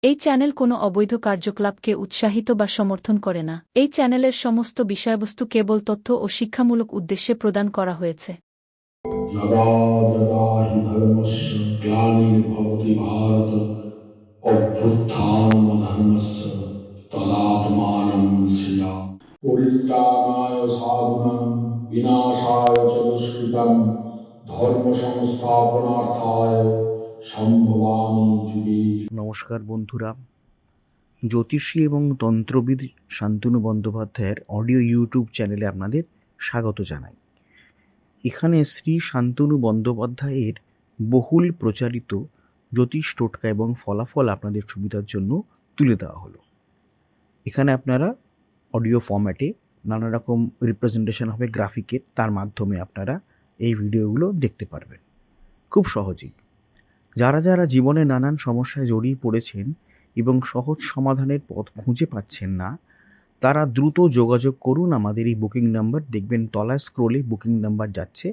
এই চ্যানেল কোনো অবৈধ কার্যকলাপকে উৎসাহিত বা সমর্থন করে না। এই চ্যানেলের সমস্ত বিষয়বস্তু কেবল তথ্য ও শিক্ষামূলক উদ্দেশ্যে প্রদান করা হয়েছে। যদা যদা হি ধর্মস্য গ্লানির্ভবতি ভারত অভ্যুত্থানমধর্মস্য তদাত্মানং সৃজামি। পরিত্রাণায় সাধুনাং বিনাশায় চ দুষ্কৃতং ধর্ম সংস্থাপনার্থায় সম্ভবামি যুগে যুগে। নমস্কার বন্ধুরা, জ্যোতিষী এবং তন্ত্রবিদ শান্তনু বন্দ্যোপাধ্যায়ের অডিও ইউটিউব চ্যানেলে আপনাদের স্বাগত জানাই। এখানে শ্রী শান্তনু বন্দ্যোপাধ্যায়ের বহুল প্রচারিত জ্যোতিষ টোটকা এবং ফলাফল আপনাদের সুবিধার জন্য তুলে দেওয়া হলো। এখানে আপনারা অডিও ফরম্যাটে নানা রকম রিপ্রেজেন্টেশন হবে গ্রাফিকের, তার মাধ্যমে আপনারা এই ভিডিওগুলো দেখতে পারবেন খুব সহজেই। যারা যারা জীবনে নানান সমস্যায় জড়িয়ে পড়েছেন এবং সহজ সমাধানের পথ খুঁজে পাচ্ছেন না, তারা দ্রুত যোগাযোগ করুন আমাদের এই বুকিং নাম্বার। দেখবেন তলায় স্ক্রোলে বুকিং নাম্বার যাচ্ছে।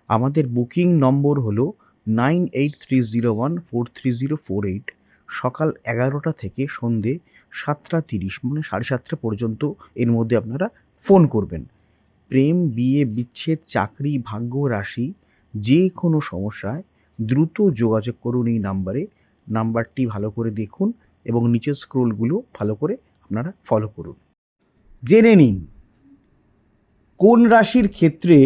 আমাদের বুকিং নম্বর হলো 9830143048। সকাল 11টা থেকে সন্ধে 7:30 মানে 7:30 পর্যন্ত এর মধ্যে আপনারা ফোন করবেন। প্রেম, বিয়ে, বিচ্ছেদ, চাকরি, ভাগ্য, রাশি, যে কোনো সমস্যায় দ্রুত যোগাযোগ করুন এই নাম্বারে। নাম্বারটি ভালো করে দেখুন এবং নিচের স্ক্রোলগুলো ভালো করে আপনারা ফলো করুন। জেনে নিন কোন রাশির ক্ষেত্রে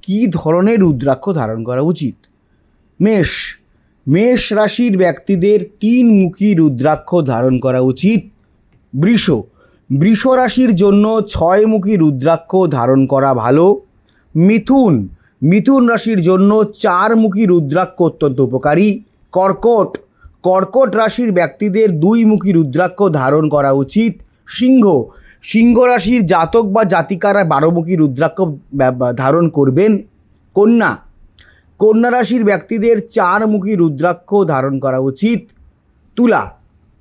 কী ধরনের রুদ্রাক্ষ ধারণ করা উচিত। মেষ রাশির ব্যক্তিদের 3-মুখী রুদ্রাক্ষ ধারণ করা উচিত। বৃষ রাশির জন্য 6-মুখী রুদ্রাক্ষ ধারণ করা ভালো। মিথুন রাশির জন্য 4-মুখী রুদ্রাক্ষ অত্যন্ত উপকারী। কর্কট রাশির ব্যক্তিদের 2-মুখী রুদ্রাক্ষ ধারণ করা উচিত। সিংহ রাশির জাতক বা জাতিকারা 12-মুখী রুদ্রাক্ষ ধারণ করবেন। কন্যা রাশির ব্যক্তিদের 4-মুখী রুদ্রাক্ষ ধারণ করা উচিত।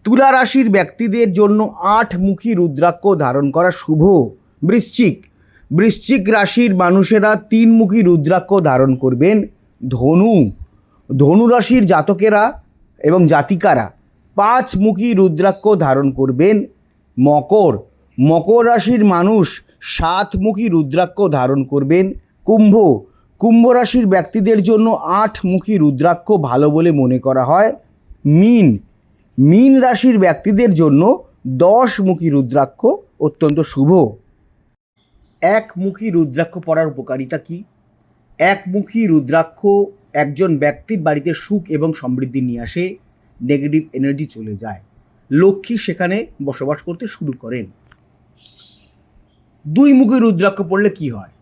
তুলা রাশির ব্যক্তিদের জন্য 8-মুখী রুদ্রাক্ষ ধারণ করা শুভ। বৃশ্চিক রাশির মানুষেরা 3-মুখী রুদ্রাক্ষ ধারণ করবেন। ধনু রাশির জাতকেরা এবং জাতিকারা 5-মুখী রুদ্রাক্ষ ধারণ করবেন। মকর রাশির মানুষ 7-মুখী রুদ্রাক্ষ ধারণ করবেন। কুম্ভ রাশির ব্যক্তিদের জন্য 8-মুখী রুদ্রাক্ষ ভালো বলে মনে করা হয়। মীন রাশির ব্যক্তিদের জন্য 10-মুখী রুদ্রাক্ষ অত্যন্ত শুভ। 1-মুখী রুদ্রাক্ষ পরার উপকারিতা কী? 1-মুখী রুদ্রাক্ষ একজন ব্যক্তির বাড়িতে সুখ এবং সমৃদ্ধি নিয়ে আসে। নেগেটিভ এনার্জি চলে যায়, লক্ষ্মী সেখানে বসবাস করতে শুরু করেন। 2-মুখী রুদ্রাক্ষ পড়লে কি হয়?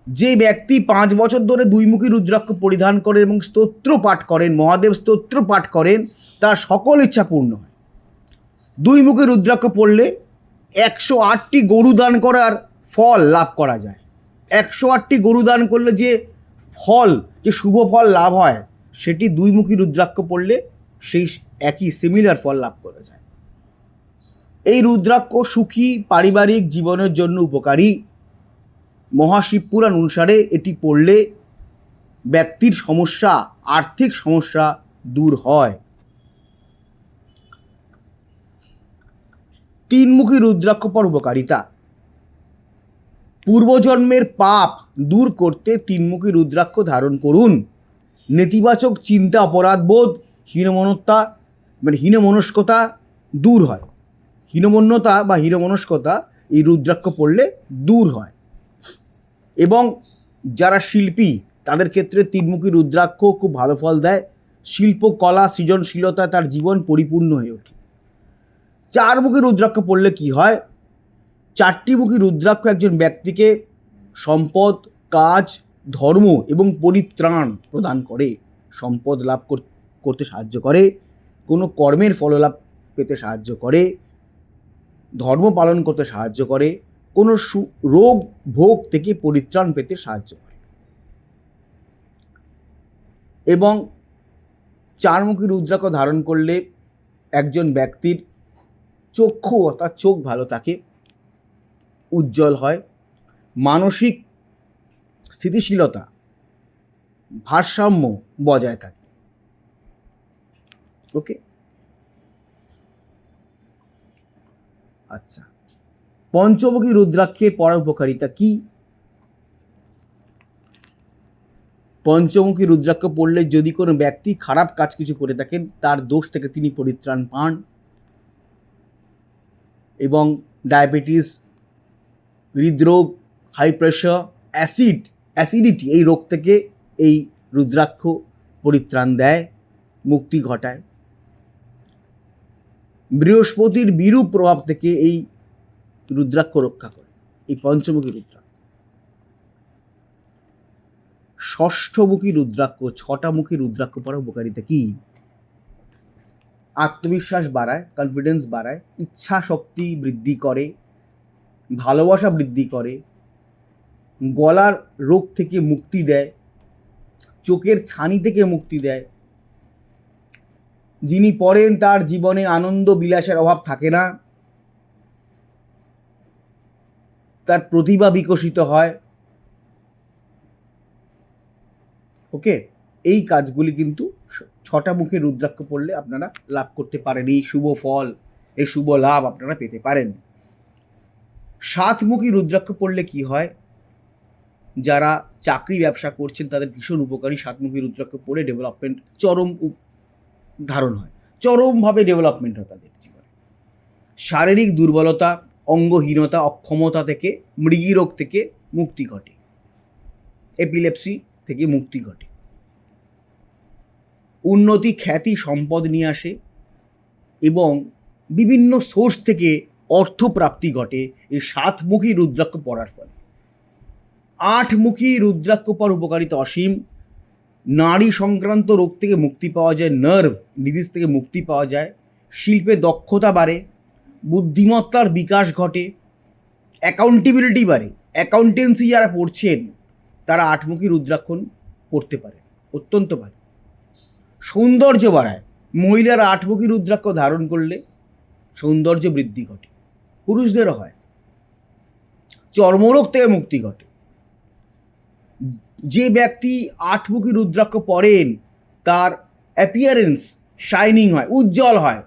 যে ব্যক্তি 5 বছর ধরে 2-মুখী রুদ্রাক্ষ পরিধান করেন এবং স্তোত্র পাঠ করেন, মহাদেব স্তোত্র পাঠ করেন, তার সকল ইচ্ছা পূর্ণ হয়। 2-মুখী রুদ্রাক্ষ পড়লে 108টি গরু দান করার ফল লাভ করা যায়। 108টি গরু দান করলে যে ফল, যে শুভ ফল লাভ হয়, সেটি 2-মুখী রুদ্রাক্ষ পড়লে সেই একই সিমিলার ফল লাভ করা যায়। এই রুদ্রাক্ষ সুখী পারিবারিক জীবনের জন্য উপকারী। মহাশিবপুরাণ অনুসারে এটি পড়লে ব্যক্তির সমস্যা, আর্থিক সমস্যা দূর হয়। 3-মুখী রুদ্রাক্ষ পর উপকারিতা: পূর্বজন্মের পাপ দূর করতে 3-মুখী রুদ্রাক্ষ ধারণ করুন। নেতিবাচক চিন্তা, অপরাধবোধ, হীনমনস্কতা দূর হয়। হীনমন্যতা বা হীনমনস্কতা এই রুদ্রাক্ষ পড়লে দূর হয়। এবং যারা শিল্পী তাদের ক্ষেত্রে 3-মুখী রুদ্রাক্ষ খুব ভালো ফল দেয়। শিল্প, কলা, সৃজনশীলতা তার জীবন পরিপূর্ণ হয়ে ওঠে। 4-মুখী রুদ্রাক্ষ পড়লে কি হয়? 4টি-মুখী রুদ্রাক্ষ একজন ব্যক্তিকে সম্পদ, কাজ, ধর্ম এবং পরিত্রাণ প্রদান করে। সম্পদ লাভ করতে সাহায্য করে, কোনো কর্মের ফললাভ পেতে সাহায্য করে, ধর্ম পালন করতে সাহায্য করে, কোনো রোগ ভোগ থেকে পরিত্রাণ পেতে সাহায্য করে। এবং 4-মুখী রুদ্রাক্ষ ধারণ করলে একজন ব্যক্তির চক্ষু অর্থাৎ চোখ ভালো থাকে, উজ্জ্বল হয়, মানসিক স্থিতিশীলতা, ভারসাম্য বজায় থাকে। ওকে, আচ্ছা, পঞ্চমুখী রুদ্রাক্ষের পড়ার উপকারিতা কি? পঞ্চমুখী রুদ্রাক্ষ পড়লে যদি কোনো ব্যক্তি খারাপ কাজ কিছু করে থাকেন তার দোষ থেকে তিনি পরিত্রাণ পান, এবং ডায়াবেটিস, হৃদরোগ, হাই প্রেশার, অ্যাসিডিটি এই রোগ থেকে এই রুদ্রাক্ষ পরিত্রাণ দেয়, মুক্তি ঘটায়। বৃহস্পতির বিরূপ প্রভাব থেকে এই রুদ্রাক্ষ রক্ষা করে, এই পঞ্চমুখী রুদ্রাক্ষ। ষষ্ঠমুখী রুদ্রাক্ষ, ছটা মুখী রুদ্রাক্ষ পড়ার উপকারিতা কি? আত্মবিশ্বাস বাড়ায়, কনফিডেন্স বাড়ায়, ইচ্ছা শক্তি বৃদ্ধি করে, ভালোবাসা বৃদ্ধি করে, গলার রোগ থেকে মুক্তি দেয়, চোখের ছানি থেকে মুক্তি দেয়। যিনি পড়েন তার জীবনে আনন্দ বিলাসের অভাব থাকে না, তার প্রতিভা বিকশিত হয়। ওকে, এই কাজগুলি কিন্তু ছটা মুখে রুদ্রাক্ষ পড়লে আপনারা লাভ করতে পারেন, এই শুভ ফল, এই শুভ লাভ আপনারা পেতে পারেন। সাতমুখী রুদ্রাক্ষ পড়লে কি হয়? যারা চাকরি ব্যবসা করছেন তাদের ভীষণ উপকারী। সাতমুখী রুদ্রাক্ষ পড়ে ডেভেলপমেন্ট চরম ধারণ হয়, চরমভাবে ডেভেলপমেন্ট হয় তাদের জীবনে। শারীরিক দুর্বলতা, অঙ্গহীনতা, অক্ষমতা থেকে, মৃগীরোগ থেকে মুক্তি ঘটে, এপিলেপসি থেকে মুক্তি ঘটে। উন্নতি, খ্যাতি, সম্পদ নিয়ে আসে এবং বিভিন্ন সোর্স থেকে অর্থপ্রাপ্তি ঘটে এই সাতমুখী রুদ্রাক্ষ পড়ার ফলে। আটমুখী রুদ্রাক্ষ পড়ার উপকারিতা অসীম। নারী সংক্রান্ত রোগ থেকে মুক্তি পাওয়া যায়, নার্ভ ডিজিজ থেকে মুক্তি পাওয়া যায়, শিল্পে দক্ষতা বাড়ে, বুদ্ধিমত্তার বিকাশ ঘটে, অ্যাকাউন্টেবিলিটি বাড়ে। অ্যাকাউন্টেন্সি যারা পড়ছেন তারা আটমুখী রুদ্রাক্ষ পড়তে পারে, অত্যন্ত ভালো। সৌন্দর্য বাড়ায়, মহিলারা আটমুখী রুদ্রাক্ষ ধারণ করলে সৌন্দর্য বৃদ্ধি ঘটে, পুরুষদেরও হয়। চর্মরোগ থেকে মুক্তি ঘটে। যে ব্যক্তি আটমুখী রুদ্রাক্ষ পড়েন তার অ্যাপিয়ারেন্স শাইনিং হয়, উজ্জ্বল হয়,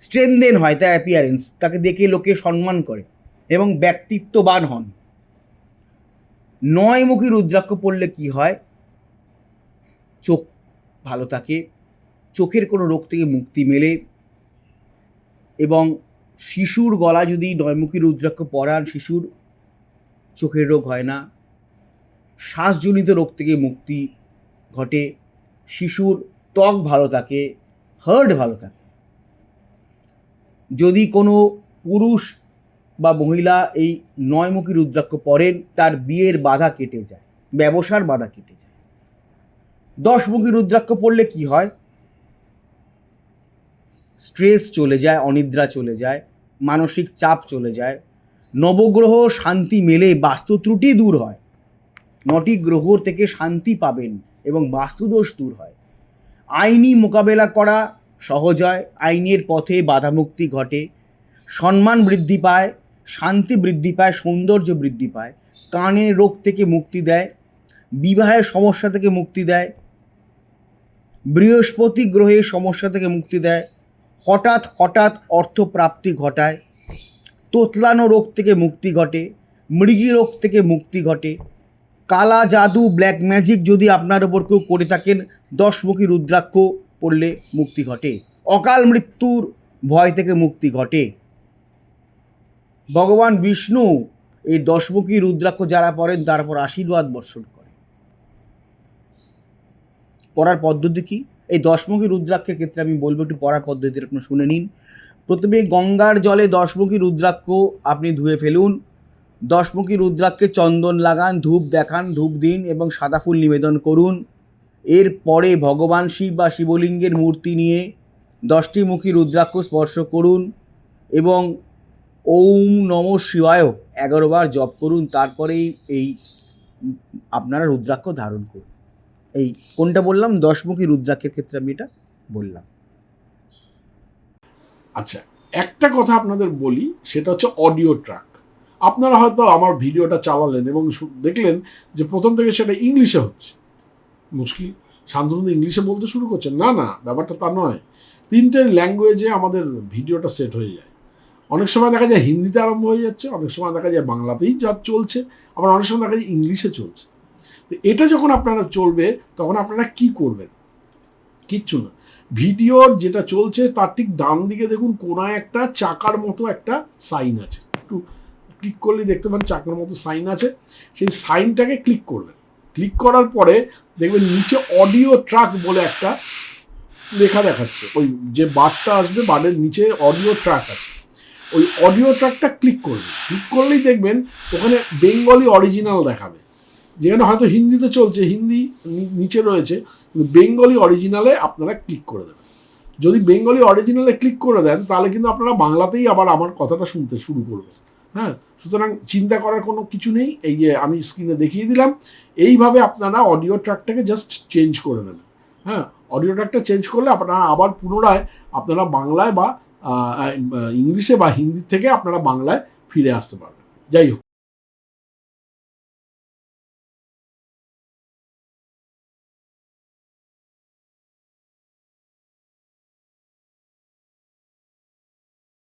স্ট্রেনদেন হয় তার অ্যাপিয়ারেন্স, তাকে দেখে লোকে সম্মান করে এবং ব্যক্তিত্ববান হন। নয়মুখী রুদ্রাক্ষ পড়লে কি হয়? চোখ ভালো থাকে, চোখের কোনো রোগ থেকে মুক্তি মেলে, এবং শিশুর গলা যদি নয়মুখী রুদ্রাক্ষ পরান, শিশুর চোখের রোগ হয় না, শ্বাসজনিত রোগ থেকে মুক্তি ঘটে, শিশুর ত্বক ভালো থাকে, হার্ট ভালো থাকে। যদি কোনো পুরুষ বা মহিলা এই নয়মুখী রুদ্রাক্ষ পড়েন তার বিয়ের বাধা কেটে যায়, ব্যবসার বাধা কেটে যায়। দশমুখী রুদ্রাক্ষ পড়লে কি হয়? স্ট্রেস চলে যায়, অনিদ্রা চলে যায়, মানসিক চাপ চলে যায়, নবগ্রহ শান্তি মেলে, বাস্তু ত্রুটি দূর হয়। 9টি গ্রহ থেকে শান্তি পাবেন এবং বাস্তুদোষ দূর হয়। আইনি মোকাবেলা করা সহজ হয়, আইনের পথে বাধামুক্তি ঘটে, সম্মান বৃদ্ধি পায়, শান্তি বৃদ্ধি পায়, সৌন্দর্য বৃদ্ধি পায়, কানের রোগ থেকে মুক্তি দেয়, বিবাহের সমস্যা থেকে মুক্তি দেয়, বৃহস্পতি গ্রহের সমস্যা থেকে মুক্তি দেয়, হঠাৎ হঠাৎ অর্থপ্রাপ্তি ঘটায়, তোতলানো রোগ থেকে মুক্তি ঘটে, মৃগী রোগ থেকে মুক্তি ঘটে, কালা জাদু, ব্ল্যাক ম্যাজিক যদি আপনার ওপর কেউ করে থাকেন দশমুখী রুদ্রাক্ষ পড়লে মুক্তি ঘটে, অকাল মৃত্যুর ভয় থেকে মুক্তি ঘটে। ভগবান বিষ্ণু এই দশমুখী রুদ্রাক্ষ যারা পড়েন তার উপর আশীর্বাদ বর্ষণ করে। পড়ার পদ্ধতি কি? এই দশমুখী রুদ্রাক্ষের ক্ষেত্রে আমি বলবো একটু পড়ার পদ্ধতি আপনি শুনে নিন। প্রথমে গঙ্গার জলে দশমুখী রুদ্রাক্ষ আপনি ধুয়ে ফেলুন, দশমুখী রুদ্রাক্ষে চন্দন লাগান, ধূপ দেখান, ধূপ দিন এবং সাদা ফুল নিবেদন করুন। এরপরে ভগবান শিব বা শিবলিঙ্গের মূর্তি নিয়ে 10টি মুখী রুদ্রাক্ষ স্পর্শ করুন এবং ওম নমঃ শিবায় 11 বার জপ করুন। তারপরেই এই আপনারা রুদ্রাক্ষ ধারণ করুন। এই কোনটা বললাম? দশমুখী রুদ্রাক্ষের ক্ষেত্রে আমি এটা বললাম। আচ্ছা, একটা কথা আপনাদের বলি, সেটা হচ্ছে অডিও ট্র্যাক। আপনারা হয়তো আমার ভিডিওটা চালালেন এবং দেখলেন যে প্রথম থেকে সেটা ইংলিশে হচ্ছে। মুশকিল, শান্তনু ইংলিশে বলতে শুরু করছেন? না, ব্যাপারটা তা নয়। 3টে ল্যাঙ্গুয়েজে আমাদের ভিডিওটা সেট হয়ে যায়। অনেক সময় দেখা যায় হিন্দিতে আরম্ভ হয়ে যাচ্ছে, অনেক সময় দেখা যায় বাংলাতেই যা চলছে, আবার অনেক সময় দেখা যায় ইংলিশে চলছে। তো এটা যখন আপনারা চলবে তখন আপনারা কি করবেন? কিচ্ছু না, ভিডিওর যেটা চলছে তার ঠিক ডান দিকে দেখুন কোনায় একটা চাকার মতো একটা সাইন আছে, একটু ক্লিক করলে দেখতে পান চাকার মতো সাইন আছে, সেই সাইনটাকে ক্লিক করবেন। ক্লিক করার পরে দেখবেন নিচে অডিও ট্র্যাক বলে একটা লেখা দেখাচ্ছে, ওই যে বারটা আসবে বারের নিচে অডিও ট্র্যাক আছে, ওই অডিও ট্র্যাকটা ক্লিক করবেন। ক্লিক করলেই দেখবেন ওখানে বেঙ্গলি অরিজিনাল দেখাবে, যেখানে হয়তো হিন্দিতে চলছে, হিন্দি নিচে রয়েছে, কিন্তু বেঙ্গলি অরিজিনালে আপনারা ক্লিক করে দেবেন। যদি বেঙ্গলি অরিজিনালে ক্লিক করে দেন তাহলে কিন্তু আপনারা বাংলাতেই আবার আমার কথাটা শুনতে শুরু করবেন। হ্যাঁ, সুতরাং চিন্তা করার কোনো কিছু নেই, এই যে আমি স্ক্রিনে দেখিয়ে দিলাম, এইভাবে আপনারা অডিও ট্র্যাকটাকে জাস্ট চেঞ্জ করে নেবেন। হ্যাঁ, অডিও ট্র্যাকটা চেঞ্জ করলে আপনারা আবার পুনরায় আপনারা বাংলায় বা ইংলিশে বা হিন্দি থেকে আপনারা বাংলায় ফিরে আসতে পারবেন। যাই হোক।